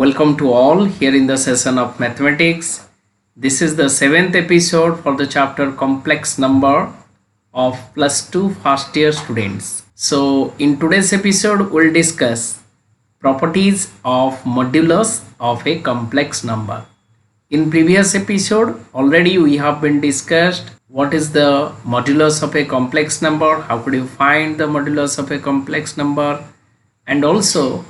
Welcome to all here in the session of mathematics. This is the 7th episode for the chapter complex number of plus 2 first year students. So in today's episode we'll discuss properties of modulus of a complex number. In previous episode already we have been discussed what is the modulus of a complex number, how could you find the modulus of a complex number, and also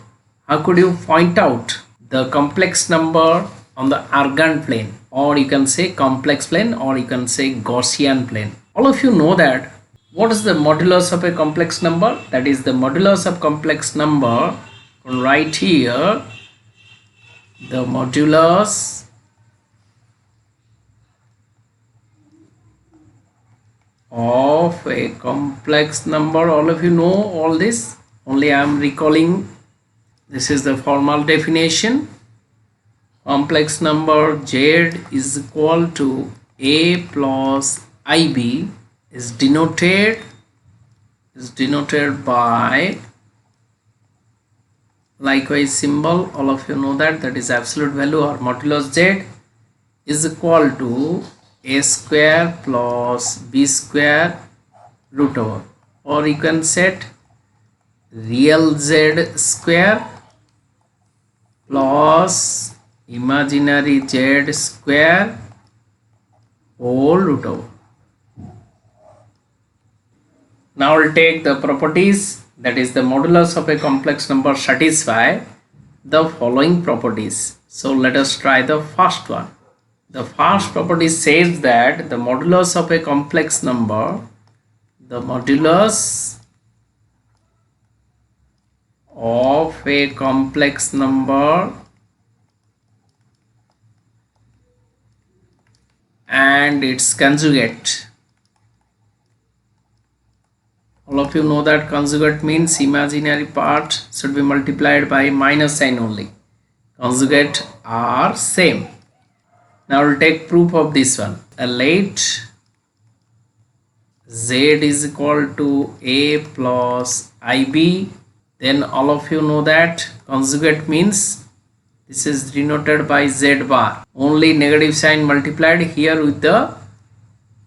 how could you point out the complex number on the Argand plane, or you can say complex plane, or you can say Gaussian plane. All of you know that what is the modulus of a complex number? That is the modulus of complex number right here. The modulus of a complex number, all of you know all this, only I am recalling. This is the formal definition. Complex number Z is equal to A plus IB is denoted by likewise symbol. All of you know that is absolute value, or modulus Z is equal to A square plus B square root over, or you can set real Z square plus imaginary Z square whole root over. Now we'll take the properties, that is the modulus of a complex number satisfy the following properties. So let us try the first one. The first property says that the modulus of a complex number, the modulus of a complex number and its conjugate. All of you know that conjugate means imaginary part should be multiplied by minus sign only. Conjugate are same. Now we'll take proof of this one. Let Z is equal to A plus IB. Then all of you know that conjugate means this is denoted by Z bar. Only negative sign multiplied here with the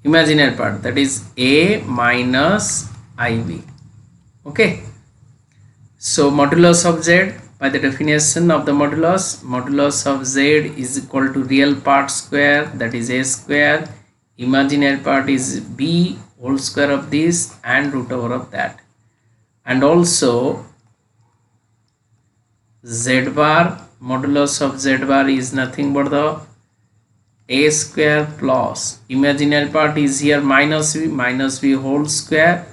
imaginary part, that is A minus IB. Okay. So modulus of Z, by the definition of the modulus of Z is equal to real part square, that is A square, imaginary part is B whole square of this and root over of that. And also Z bar, modulus of Z bar is nothing but the A square plus imaginary part is here minus V whole square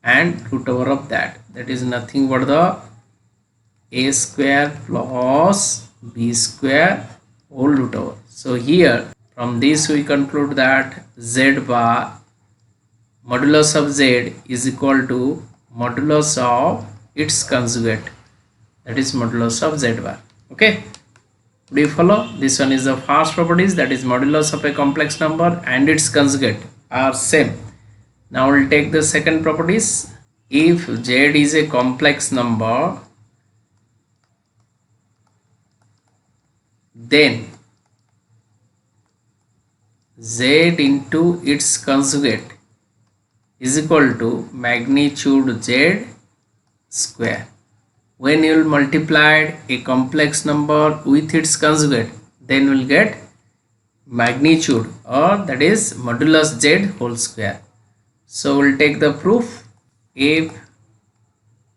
and root over of that, is nothing but the A square plus B square whole root over. So here from this we conclude that Z bar, modulus of Z is equal to modulus of its conjugate, that is modulus of Z bar. Okay, do you follow? This one is the first properties, that is modulus of a complex number and its conjugate are same. Now we'll take the second properties. If Z is a complex number, then Z into its conjugate is equal to magnitude Z square. When you will multiply a complex number with its conjugate, then you will get magnitude, or that is modulus Z whole square. So we'll take the proof. If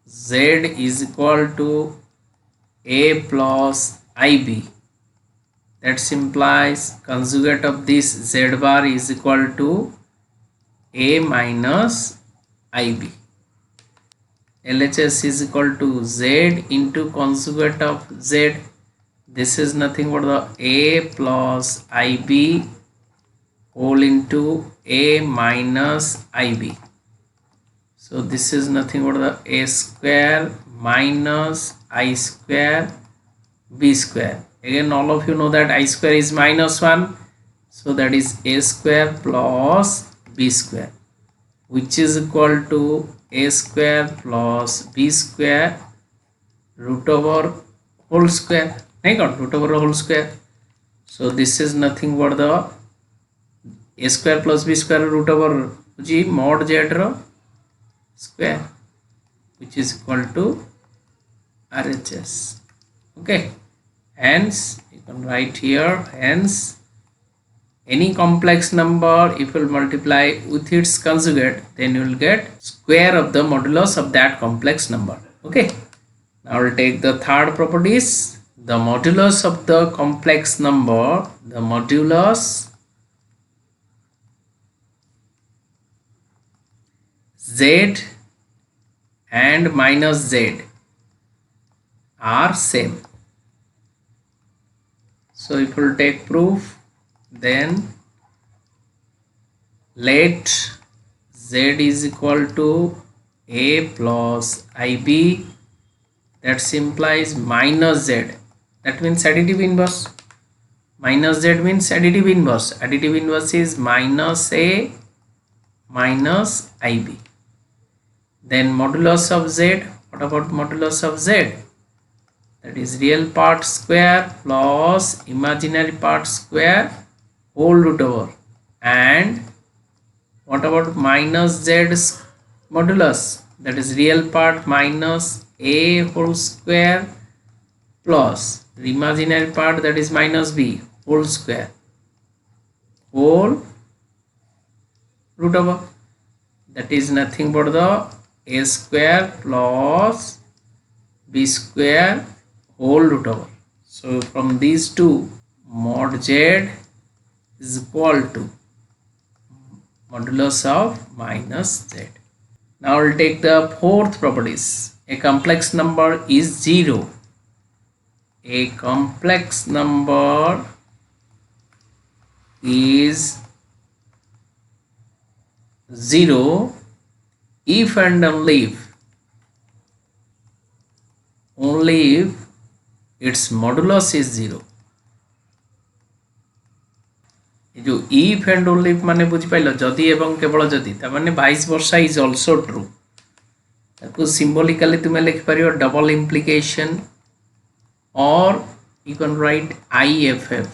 Z is equal to A plus IB, that implies conjugate of this Z bar is equal to A minus IB. LHS is equal to Z into conjugate of Z. This is nothing but the A plus IB whole into A minus IB. So this is nothing but the A square minus I square B square. Again all of you know that I square is minus 1. So that is A square plus B square, which is equal to A square plus B square root over whole square. नहीं कौन root over whole square. So this is nothing but the a square plus b square root over g mod z ro square, which is equal to RHS. Okay, hence you can write here, hence any complex number if you will multiply with its conjugate, then you will get square of the modulus of that complex number. Okay, now we'll take the third properties. The modulus of the complex number, the modulus z and minus z are same. So if we will take proof, then let z is equal to a plus ib, that implies minus z. That means additive inverse. Minus z means additive inverse. Additive inverse is minus a minus ib. Then modulus of z. What about modulus of z? That is real part square plus imaginary part square whole root over. And what about minus z modulus? That is real part minus a whole square plus the imaginary part, that is minus b whole square whole root over. That is nothing but the a square plus b square whole root over. So from these two, mod z is equal to modulus of minus z. Now we'll take the fourth properties. A complex number is 0. A complex number is 0 if and only if its modulus is 0. जो if and only if माने बुझी pile, जदि एवं केवल जदि, ता माने vice versa is also true. ताको symbolically तुमे लिख परियो double implication, or you can write IFF.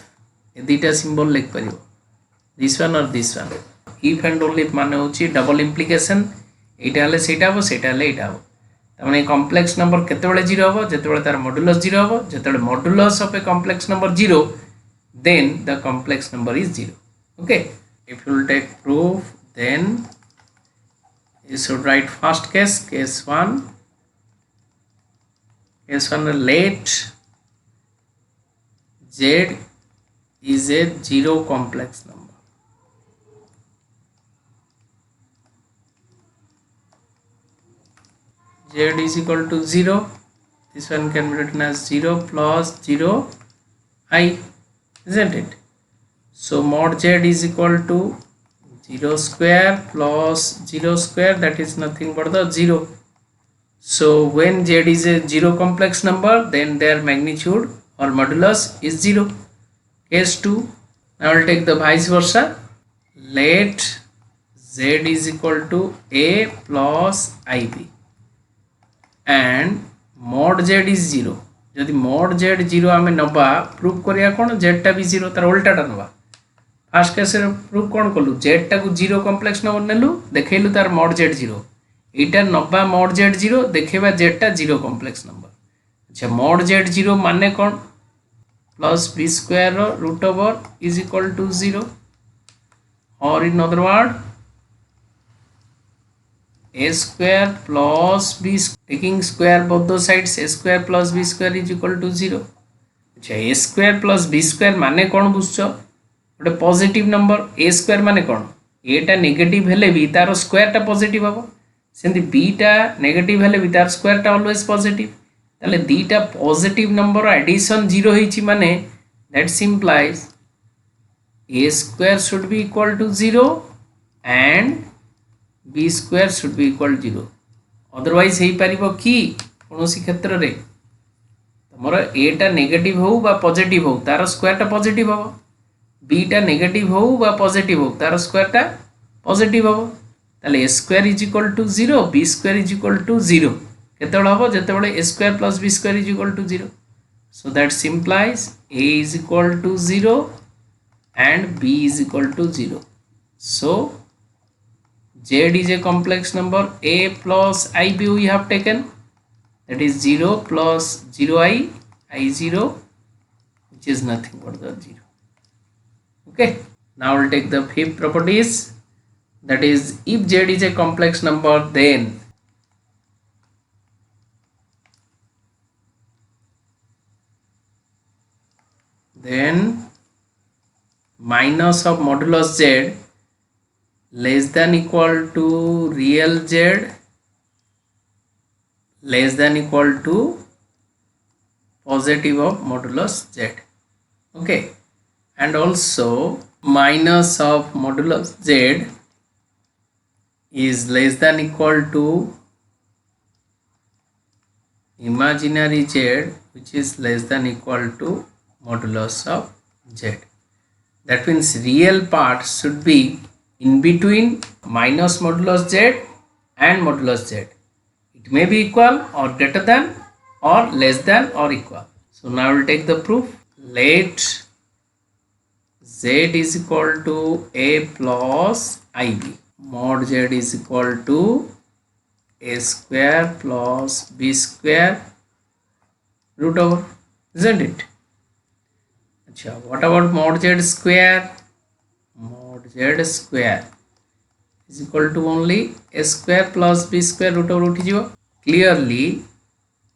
ये दीटा symbol लिख परियो, this one or this one. If and only if माने होची double implication, एटा हले सेटा हो, सेटा हले एटा हो. तामाने complex number केतेबेले 0 हो, जेतेबेले तार modulus 0 हो. जेतेबेले modulus of a complex number 0, then the complex number is 0. Okay, if you will take proof, then you should write first case, case 1. Case 1, let z is a 0 complex number. Z is equal to 0. This one can be written as 0 plus 0 I, isn't it? So mod z is equal to 0 square plus 0 square, that is nothing but the 0. So when z is a 0 complex number, then their magnitude or modulus is 0. Case 2. Now I will take the vice versa. Let z is equal to a plus ib and mod z is 0. जदि mod z 0 आमे नबा, proof करिया कोन z टा भी 0, तार उल्टाटा नबा. Fast case रे proof कोन कलु, z टा को 0 कॉम्प्लेक्स नंबर नेलु, देखेलु तार mod z 0. एटा नबा mod z 0, देखेबा z टा 0 कॉम्प्लेक्स नंबर. अच्छा, mod z 0 माने कोन, plus b square root over is equal to 0, और in other word a square plus b, taking square both the sides, a square plus b square is equal to 0. अच्छा, a square plus b square माने कौन बुझछ, गोटे positive number. a square माने कौन, a टा negative हेले भी तार स्क्वायर टा पॉजिटिव हबो, सेंती b टा नेगेटिव हेले भी तार स्क्वायर टा ऑलवेज पॉजिटिव. ताले दीटा पॉजिटिव नंबर एडिशन 0 होईची माने that implies a square should be equal to 0 and b square should be equal to 0. Otherwise हे परिबो कि कोनोसी क्षेत्र रे तमरो a टा नेगेटिव हो बा पॉजिटिव हो, तार स्क्वायर टा पॉजिटिव हो. b टा नेगेटिव हो बा पॉजिटिव हो, तार स्क्वायर टा पॉजिटिव हो. ताले a square is equal to 0, b square is equal to 0. केतेबेले हबो, जेतेबेले a square plus b square is equal to 0. So that implies A is equal to 0 and B is equal to 0. So Z is a complex number. A plus IB we have taken, that is 0 plus 0i, I0, which is nothing but the 0. Okay, now we'll take the fifth properties, that is if Z is a complex number, then minus of modulus Z less than equal to real Z less than equal to positive of modulus Z. Okay, and also minus of modulus Z is less than equal to imaginary Z, which is less than equal to modulus of Z. That means real part should be in between minus modulus Z and modulus Z. It may be equal or greater than or less than or equal. So now we'll take the proof. Let Z is equal to A plus IB. Mod Z is equal to A square plus B square root over, isn't it? Achha, what about mod Z square? Mod Z square is equal to only A square plus B square root over root is. Clearly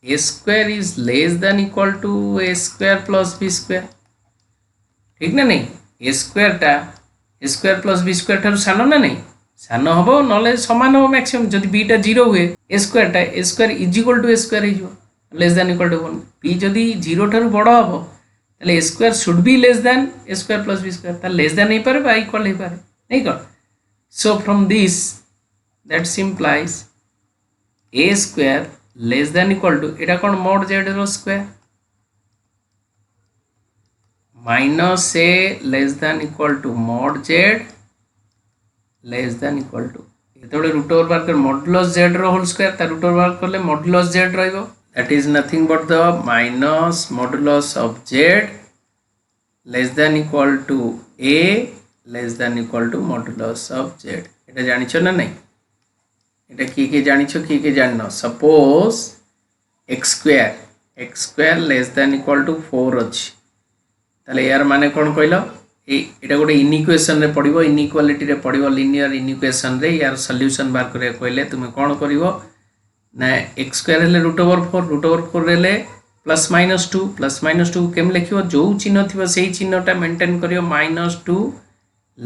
A square is less than equal to A square plus B square. ठीक ना नहीं, A square टा A square plus B square ठार सानो ना नहीं, सानो हबो नले समान हबो मैक्सिमम जदि B टा 0 हुए A square टा A square is equal to A square हिजो less than equal to 1. B जदि 0 ठार बड़ा हबो ताले A square should be less than A square plus B square, ताले less than नहीं पारे बा equal नहीं पारे नहीं कर. So from this that implies A square less than equal to एटा कौन mod Z row square minus A less than equal to mod Z less than equal to ଯେତେବେଳେ root over ବାର कर modulus Z ର whole square ତା root over ବାର करले modulus Z ରହିବ, that is nothing but the minus modulus of Z less than equal to A less than equal to modulus of Z. এটা জানিছো না নাই, এটা কি জানিছো কি জানো? suppose x square less than equal to 4 ଅଛି, তাহলে यार माने कोन कहलो एटा गोटे इनइक्वेशन रे पडिबो, इनइक्वालिटी रे पडिबो, लिनियर इनइक्वेशन रे यार सॉल्यूशन बार करे कहले तुमे कोन करिवो ना x स्क्वायर हेले रूट ओवर 4 रेले प्लस माइनस 2 केम लिखिबो, जो चिन्ह थिबो सेही चिन्हटा मेंटेन करियो -2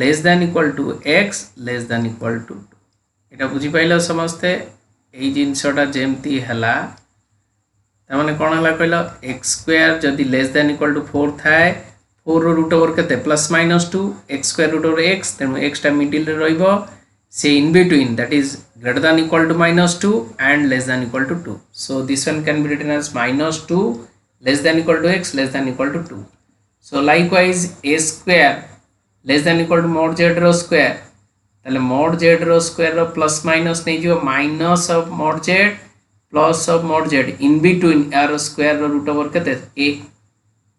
less than equal to x less than equal to 2. एटा बुझी पाइलो समस्ते, एई जिंसटा जेमती हला तामाने कोन हला कहलो x स्क्वायर जदी लेस देन इक्वल टू 4 थाए 4 रो रूट ओवर केते +-2 x square root over x, तेनु x टा मिडिल रे रहइबो, से in between that is greater than equal to -2 and less than equal to 2. So this one can be written as -2 less than equal to x less than equal to 2. So likewise a square less than equal to mod z रो square, ताले mod z रो square रो plus minus नै जिवो minus of mod z plus of mod z in between r square ro root over kete a.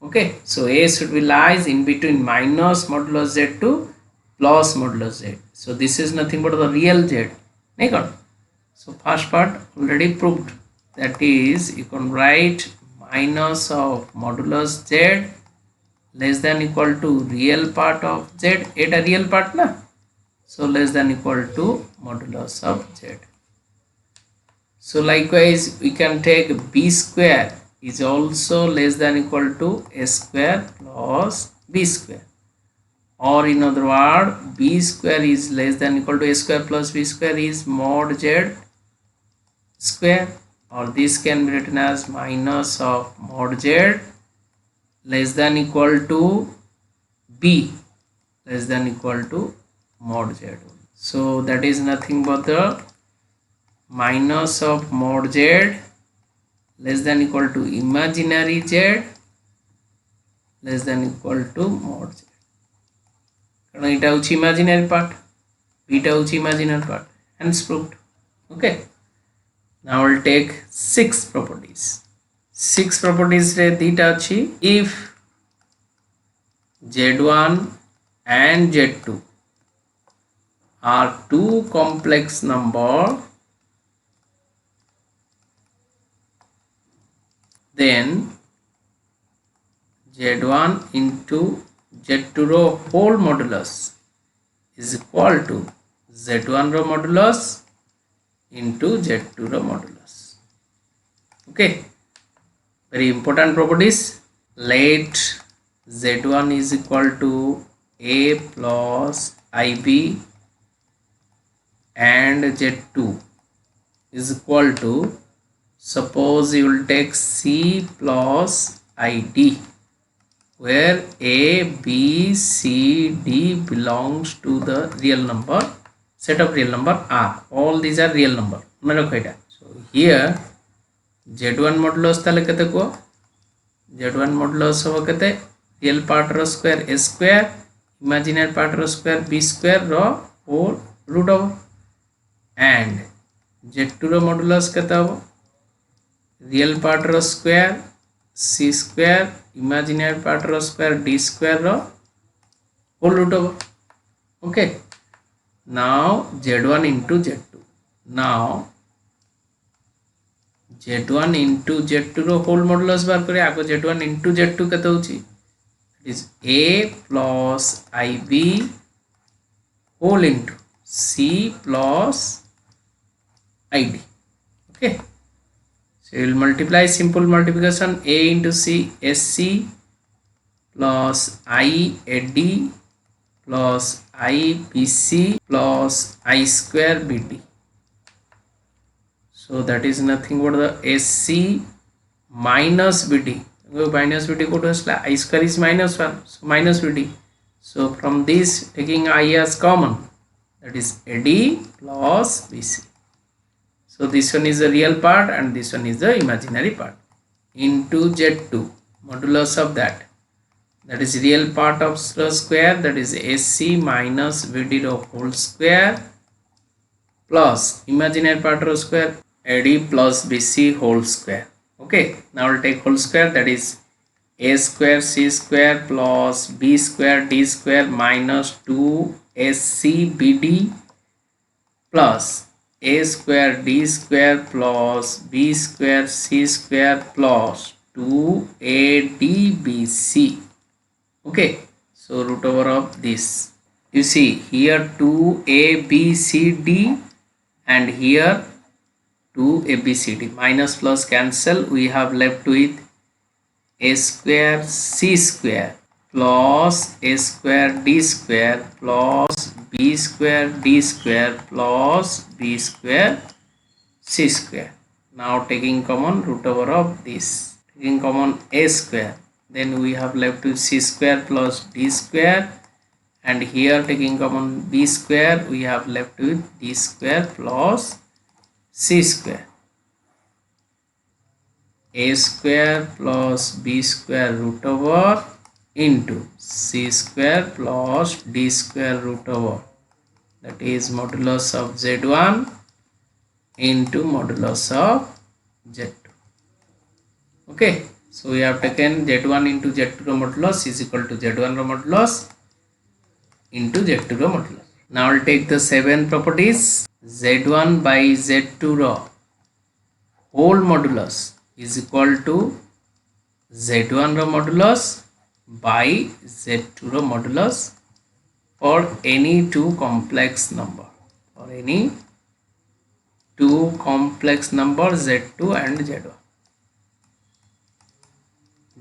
Okay, so a should be lies in between minus modulus z to plus modulus z. So this is nothing but the real z, nahi got? So first part already proved, that is you can write minus of modulus z less than equal to real part of z, eta real part na, so less than equal to modulus of z. So likewise we can take b square is also less than equal to a square plus b square, or in other word b square is less than equal to a square plus b square is mod z square, or this can be written as minus of mod z less than equal to b less than equal to mod z. So that is nothing but the minus of mod z less than equal to imaginary z less than equal to mod z. कारण এটা হচ্ছে imaginary part, এটা হচ্ছে imaginary part, hence proved. Okay, now we'll take six properties. 6 properties रे दीटा अच्छी if z1 and z2 are two complex number, then z1 into z2 row whole modulus is equal to z1 row modulus into z2 row modulus. Okay, very important properties. Let z1 is equal to a plus ib and z2 is equal to, suppose you will take c plus id, where a b c d belongs to the real number set of real number r. All these are real number. So here z1 modulus ताले केते को z1 modulus हो केते real part row square a square, imaginary part row square b square row whole root of, and z2 row modulus केते हो real part row square c square, imaginary part row square d square row whole root of. Okay, now z1 into z2. Now z1 into z2 row whole modulus बार करे आको z1 into z2 केते होची, it is a plus ib whole into c plus id. Okay, so you will multiply, simple multiplication, a into c sc plus I ad plus I bc plus I square bd. So that is nothing but the sc minus bd. Minus bd को तो I square is minus 1, so minus bd. So from this taking I as common, that is ad plus bc. So this one is the real part and this one is the imaginary part. Into z2 modulus of that is real part of the square, that is sc minus bd ro whole square plus imaginary part ro square ad plus bc whole square. Okay, now we'll take whole square, that is a square c square plus b square d square minus 2 sc bd plus a square d square plus b square c square plus 2adbc. Okay, so root over of this, you see here 2abcd and here 2abcd, minus plus cancel, we have left with a square c square plus a square d square plus b square d square plus b square c square. Now taking common root over of this, taking common a square, then we have left with c square plus d square, and here taking common b square, we have left with d square plus c square. A square plus b square root over into c square plus d square root over, that is modulus of z1 into modulus of z2. Okay, so we have taken z1 into z2 ro modulus is equal to z1 ro modulus into z2 ro modulus. Now I'll take the 7 properties. z1 by z2 ro whole modulus is equal to z1 ro modulus by z2 ro modulus for any two complex number, for any two complex number z2 and z1,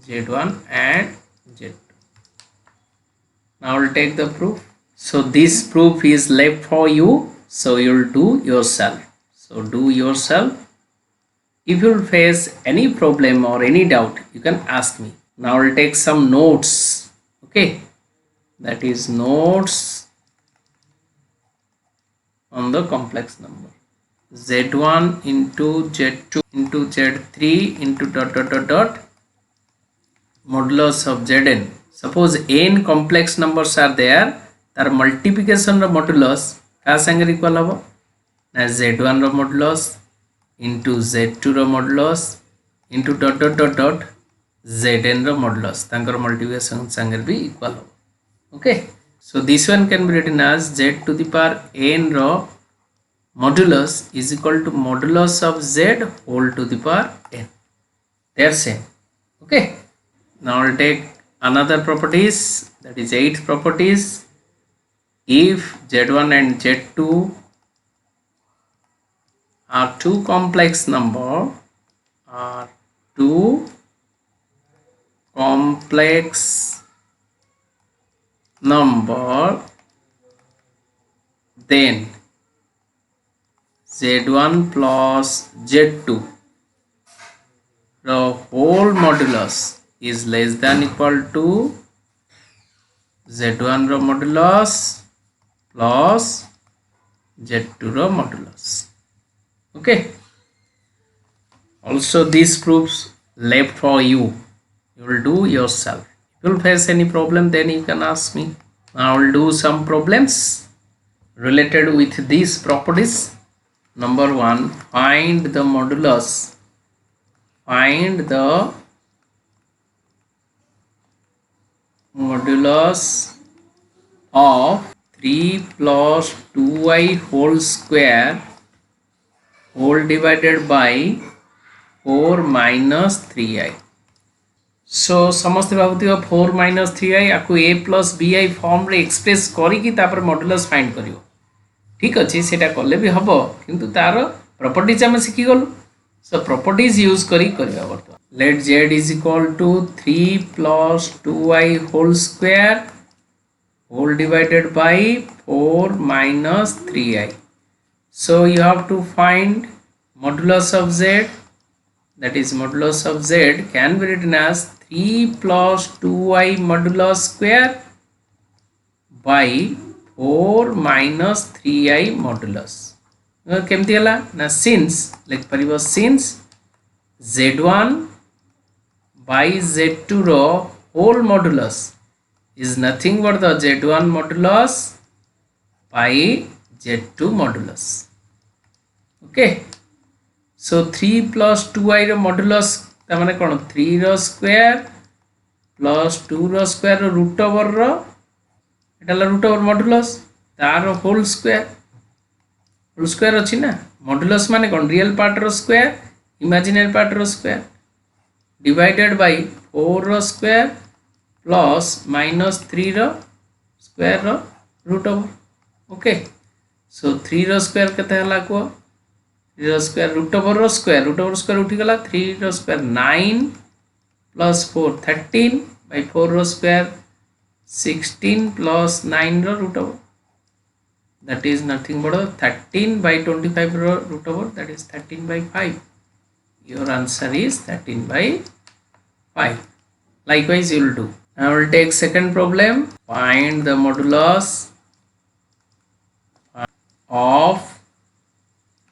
z1 and z2. Now I will take the proof. So this proof is left for you, so you will do yourself. So do yourself. If you will face any problem or any doubt, you can ask me. Now I will take some notes. Okay, that is notes on the complex number. z1 into z2 into z3 into dot dot dot dot modulus of zn. Suppose n complex numbers are there, तार multiplication रो modulus क्या संगे equal होगा, z1 रो modulus into z2 रो modulus into dot dot dot dot zn ର modulus ତାଙ୍କର multiplication ସାଙ୍ଗରେ ବି equal ହେବ. Okay, so this one can be written as z to the power n ର modulus is equal to modulus of z whole to the power n. They are same. Okay, now I'll take another properties, that is 8th properties. If z1 and z2 are two complex number, then z1 plus z2 the whole modulus is less than equal to z1 ro modulus plus z2 ro modulus. Okay, also these proofs left for you, you will do yourself. If you will face any problem, then you can ask me. Now I will do some problems related with these properties. Number 1, find the modulus of 3 plus 2y whole square whole divided by 4 minus 3i. So समस्त भावुथिबा 4 minus 3i आकु a plus bi form रे express करी कि तापर modulus find करियो. ठीक अछि, सेटा करले भी हबो, किंतु तार प्रॉपर्टीज हम सिखि गलु. सो प्रॉपर्टीज यूज करी करबा बर्तमान. Let z is equal to 3 plus 2i whole square whole divided by 4 minus 3i. So you have to find modulus of z, that is modulus of z can be written as 3 plus 2i modulus square by 4 minus 3i modulus. केमती हला ना, since लिख परिबो since z1 by z2 row whole modulus is nothing but the z1 modulus by z2 modulus. Okay, so 3 plus 2i row modulus ता माने कोन 3 रो square plus 2 रो square रो रूट ओवर रो एटाला रूट ओवर modulus तार होल स्क्वायर अछि ना. modulus माने कोन रियल पार्ट रो स्क्वायर इमेजिनरी पार्ट रो स्क्वायर डिवाइडेड बाय 4 रो स्क्वायर प्लस माइनस 3 रो स्क्वायर रो रूट ओवर. ओके, सो 3 रो स्क्वायर केते हला को 3 रो स्क्वायर रूट ओवर स्क्वायर उठी गला 3 रो स्क्वायर 9 प्लस 4 13 बाय 4 रो स्क्वायर 16 प्लस 9 रो root over, that is nothing but 13 by 25 ro root over, that is 13 by 5. Your answer is 13 by 5. Likewise you will do. I will take second problem. Find the modulus of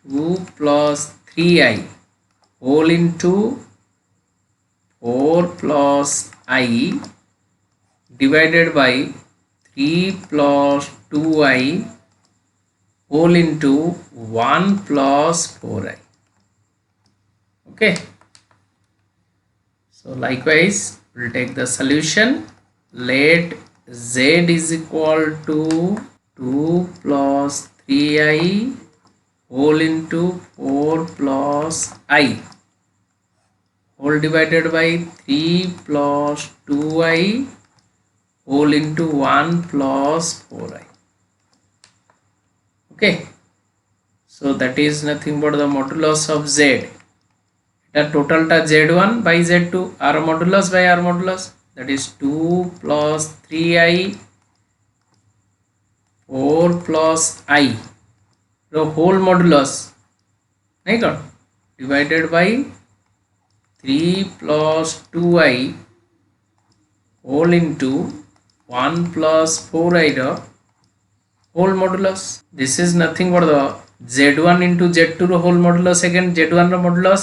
2 plus 3i whole into 4 plus I divided by 3 plus 2i whole into 1 plus 4i. Okay, so likewise we'll take the solution. Let z is equal to 2 plus 3i whole into 4 plus I whole divided by 3 plus 2i whole into 1 plus 4i. Okay, so that is nothing but the modulus of z. The total ta z1 by z2 r modulus by r modulus, that is 2 plus 3i 4 plus I the whole modulus nahi kon divided by 3 plus 2i whole into 1 plus 4i the whole modulus. This is nothing but the z1 into z2 ro whole modulus, again z1 ro modulus,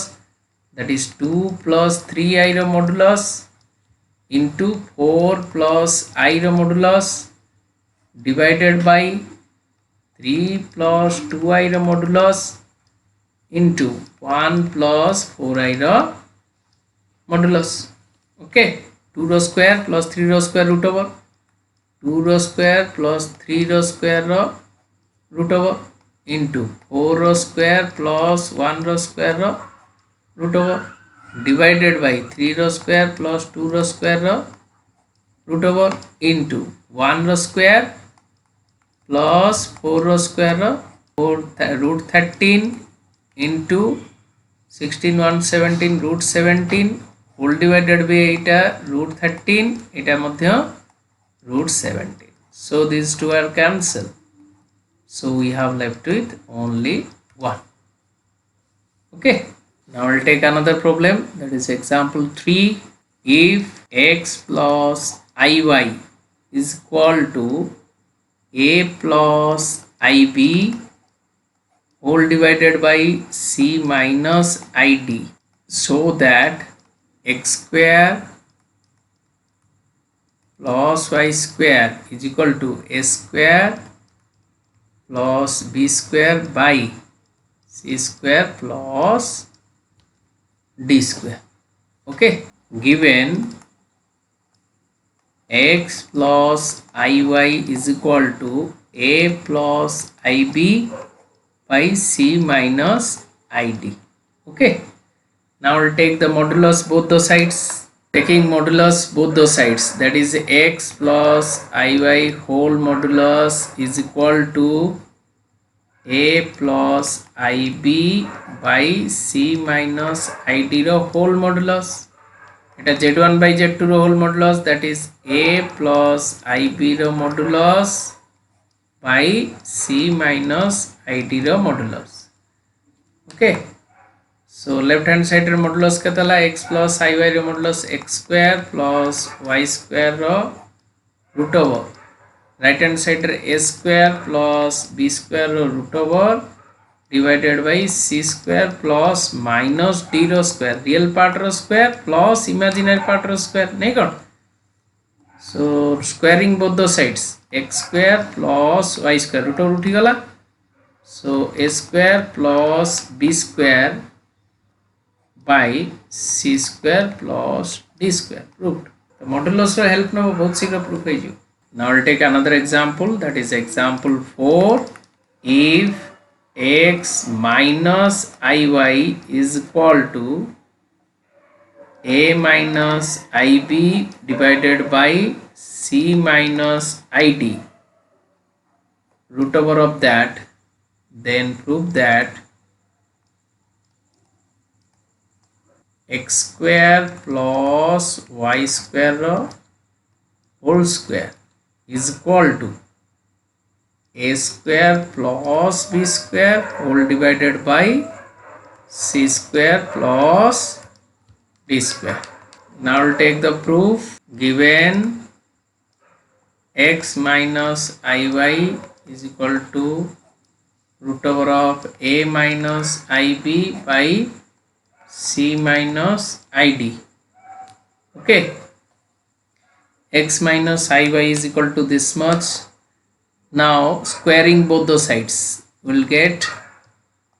that is 2 plus 3i ro modulus into 4 plus I ro modulus divided by 3 plus 2i ro modulus into 1 plus 4i ro modulus. Okay, 2 row square plus 3 row square root over 2 row square plus 3 row square root over into 4 row square plus 1 row square root over divided by 3 row square plus 2 row square root over into 1 row square plus 4 row square root 13 into 16 117 root 17 whole divided by এটা root 13 এটা মধ্যে root 17. So these two are cancelled. So we have left with only 1. Okay. Now we'll take another problem, that is example 3. If x plus iy is equal to a plus ib whole divided by c minus id, so that x square plus y square is equal to a square plus b square by c square plus d square. Okay, given x plus iy is equal to a plus ib by c minus id. Okay, now we'll take the modulus both the sides. Taking modulus both the sides, that is x plus iy whole modulus is equal to a plus ib by c minus id ର whole modulus. এটা z1 by z2 ର whole modulus, that is a plus ib ର modulus by c minus id ର modulus. Okay, so left hand side ର modulus କେତେ ହେଲା x plus iy ର modulus x square plus y square ର root over, right hand side रे a square plus b square ର root over divided by c square plus minus d ର square, real part ର square plus imaginary part ର square नहीं कौन. So squaring both the sides, x square plus y square root over उठी गला. So a square plus b square by c square plus d square proved. The modulus ର help ना बहुत शीघ्र proof है जो. Now I'll take another example, that is example 4. If x minus iy is equal to a minus ib divided by c minus id root over of that, then prove that x square plus y square whole square is equal to a square plus b square whole divided by c square plus d square. Now we'll take the proof. Given x minus iy is equal to root over of a minus ib by c minus id. Okay, x minus iy is equal to this much. Now squaring both the sides, we'll get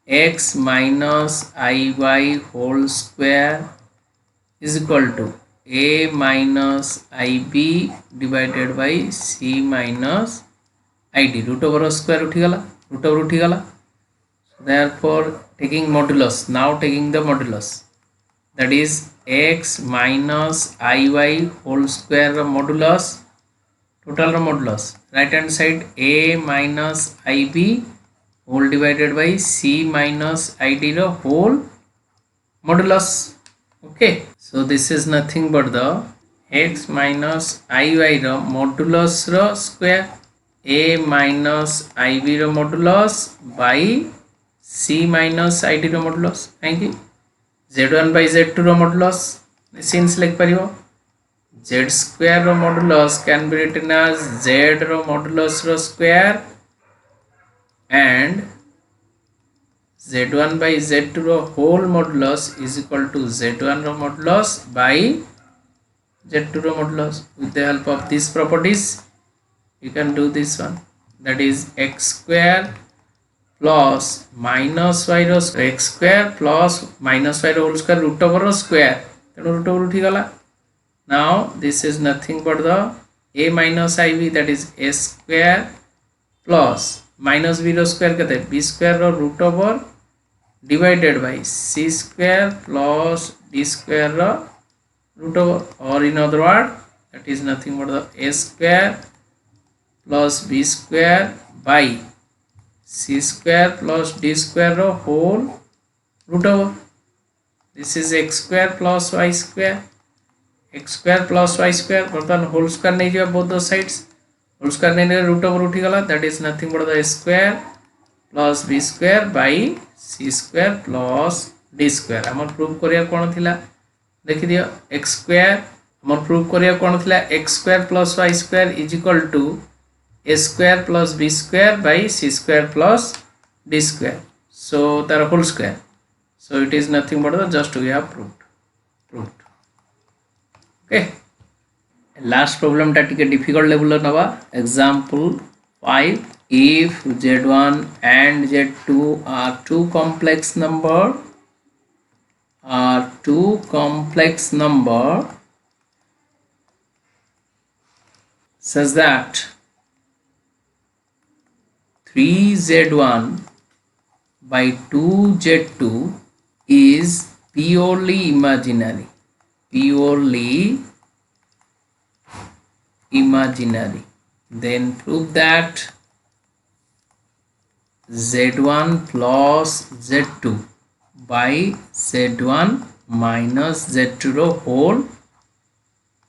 x minus iy whole square is equal to a minus ib divided by c minus id. root over square उठी गला, root over उठी गला. Therefore taking modulus, now taking the modulus, that is x minus iy whole square modulus, total modulus, right hand side a minus ib whole divided by c minus id the whole modulus. Okay, so this is nothing but the x minus iy the modulus the square, a minus ib the modulus by c minus id the modulus. Thank you. z1 by z2 the modulus since like paribo, z square ro modulus can be written as z ro modulus ro square and z1 by z2 ro whole modulus is equal to z1 ro modulus by z2 ro modulus. With the help of these properties you can do this one, that is x square plus minus y ro square, x square plus minus y ro whole square root over ro square ତେଣୁ root over ଉଠି ଗଲା. Now this is nothing but the a minus ib, that is a square plus minus b row square केते b square row root over divided by c square plus d square row root over, or in other word that is nothing but the a square plus b square by c square plus d square row whole root over. This is x square plus y square. x square plus y square बर्तमान whole square नहीं जो both the sides, whole square नहीं root over उठी गला, that is nothing but the a square plus b square by c square plus d square. हमर prove करिया कोन थिला देखि दियो x square, हमर प्रूव करिया कोन थिला x square plus y square is equal to a square plus b square by c square plus d square, so तार whole square, so it is nothing but the just we have proved. Okay, last problem ta टिके difficult level नवा. Example 5, if z1 and z2 are two complex number such that 3z1 by 2z2 is purely imaginary, then prove that z1 plus z2 by z1 minus z2 row whole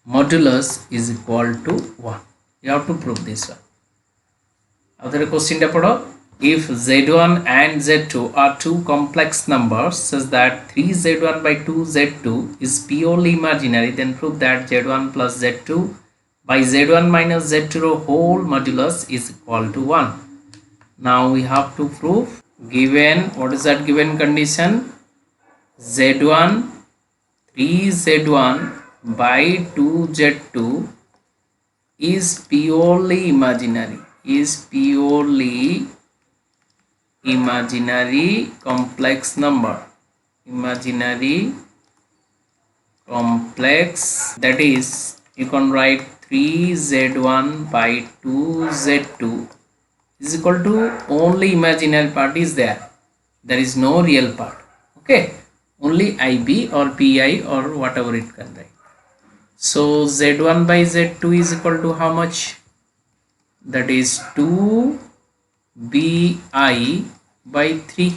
modulus is equal to 1. You have to prove this one. Other question ta padho. If z1 and z2 are two complex numbers such that 3z1 by 2z2 is purely imaginary, then prove that z1 plus z2 by z1 minus z2 row whole modulus is equal to 1. Now we have to prove given, what is that given condition? z1 3z1 by 2z2 is purely imaginary complex number, that is you can write 3z1 by 2z2 is equal to only imaginary part is there is no real part. Okay, only ib or pi or whatever it can write. So z1 by z2 is equal to how much? That is 2bi by 3.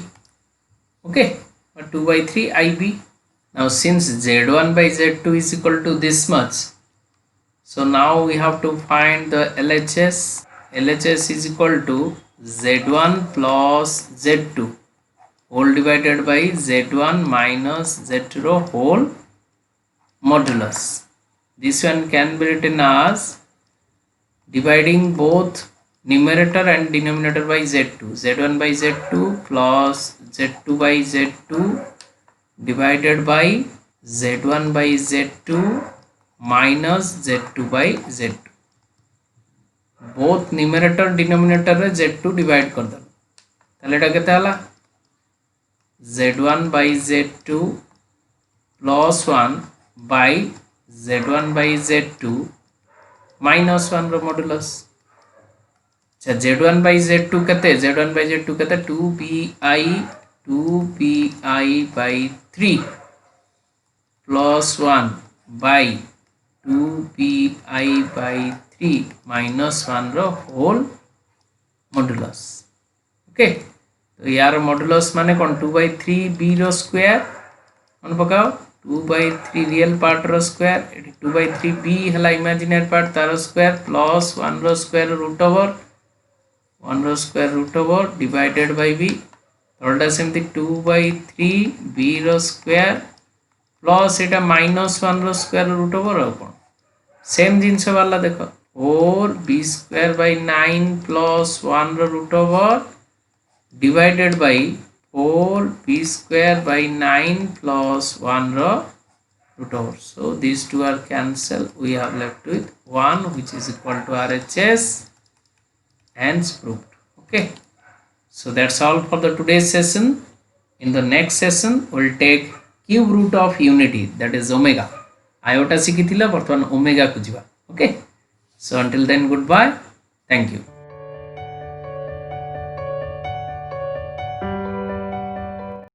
Okay, or 2 by 3 ib. Now since z1 by z2 is equal to this much, so now we have to find the LHS. LHS is equal to z1 plus z2 whole divided by z1 minus z2 row whole modulus. This one can be written as dividing both numerator and denominator by z2, z1 by z2 plus z2 by z2 divided by z1 by z2 minus z2 by z2. both numerator denominator रे z2 divide कर दल, ताले एटा केते हला z1 by z2 plus 1 by z1 by z2 minus 1 row modulus. अच्छा z1 by z2 केते, z1 by z2 केते 2pi by 3 plus 1 by 2pi by 3 minus 1 row whole modulus. Okay, तो यार modulus माने कौन 2 by 3 b रो square मन पकाओ 2 by 3 real part row square 2 by 3 b हला imaginary part taro square plus 1 row square root over 1 row square root over divided by b. थोड़ा सेमती 2 by 3 b row square plus Etah minus 1 row square root over और कौन same जिनस वाला देखो 4 b square by 9 plus 1 रो root over divided by 4 b square by 9 plus 1 रो root over. So these two are cancelled. We have left with 1 which is equal to RHS, hence proved. Okay, so that's all for the today's session. In the next session we'll take cube root of unity that is omega iota शिखी बर्तमान omega को जीवा okay so until then good bye thank you.